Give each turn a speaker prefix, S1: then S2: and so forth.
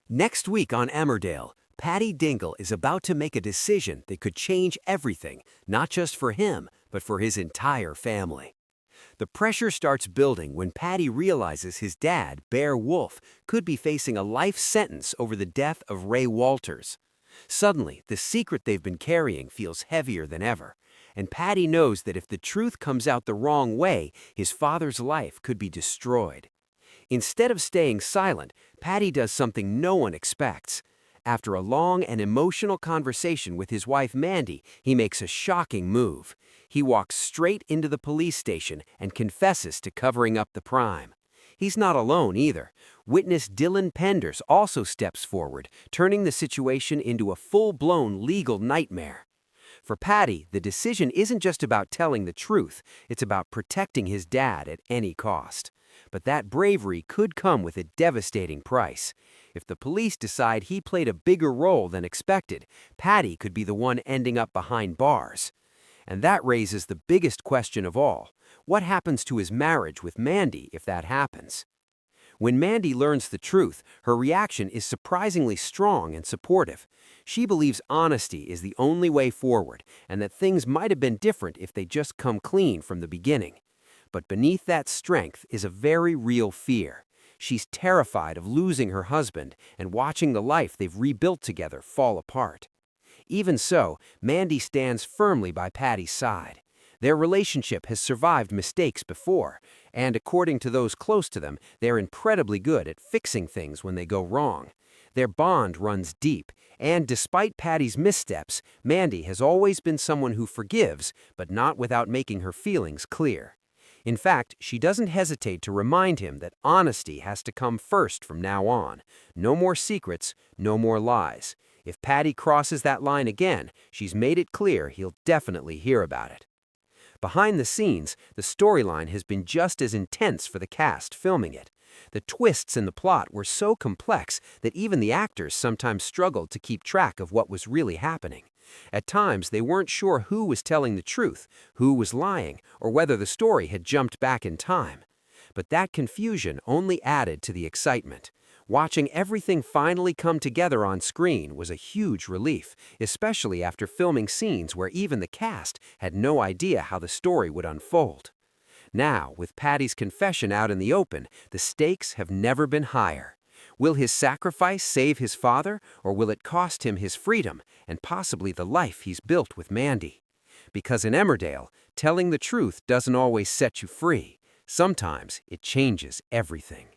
S1: Next week on Emmerdale, Paddy Dingle is about to make a decision that could change everything, not just for him, but for his entire family. The pressure starts building when Paddy realizes his dad, Bear Wolf, could be facing a life sentence over the death of Ray Walters. Suddenly, the secret they've been carrying feels heavier than ever, and Paddy knows that if the truth comes out the wrong way, his father's life could be destroyed. Instead of staying silent, Paddy does something no one expects. After a long and emotional conversation with his wife Mandy, he makes a shocking move. He walks straight into the police station and confesses to covering up the crime. He's not alone either. Witness Dylan Penders also steps forward, turning the situation into a full-blown legal nightmare. For Paddy, the decision isn't just about telling the truth, it's about protecting his dad at any cost. But that bravery could come with a devastating price. If the police decide he played a bigger role than expected, Paddy could be the one ending up behind bars. And that raises the biggest question of all. What happens to his marriage with Mandy if that happens? When Mandy learns the truth, her reaction is surprisingly strong and supportive. She believes honesty is the only way forward, and that things might have been different if they just come clean from the beginning. But beneath that strength is a very real fear. She's terrified of losing her husband and watching the life they've rebuilt together fall apart. Even so, Mandy stands firmly by Paddy's side. Their relationship has survived mistakes before, and according to those close to them, they're incredibly good at fixing things when they go wrong. Their bond runs deep, and despite Paddy's missteps, Mandy has always been someone who forgives, but not without making her feelings clear. In fact, she doesn't hesitate to remind him that honesty has to come first from now on. No more secrets, no more lies. If Paddy crosses that line again, she's made it clear he'll definitely hear about it. Behind the scenes, the storyline has been just as intense for the cast filming it. The twists in the plot were so complex that even the actors sometimes struggled to keep track of what was really happening. At times, they weren't sure who was telling the truth, who was lying, or whether the story had jumped back in time. But that confusion only added to the excitement. Watching everything finally come together on screen was a huge relief, especially after filming scenes where even the cast had no idea how the story would unfold. Now, with Paddy's confession out in the open, the stakes have never been higher. Will his sacrifice save his father, or will it cost him his freedom and possibly the life he's built with Mandy? Because in Emmerdale, telling the truth doesn't always set you free. Sometimes it changes everything.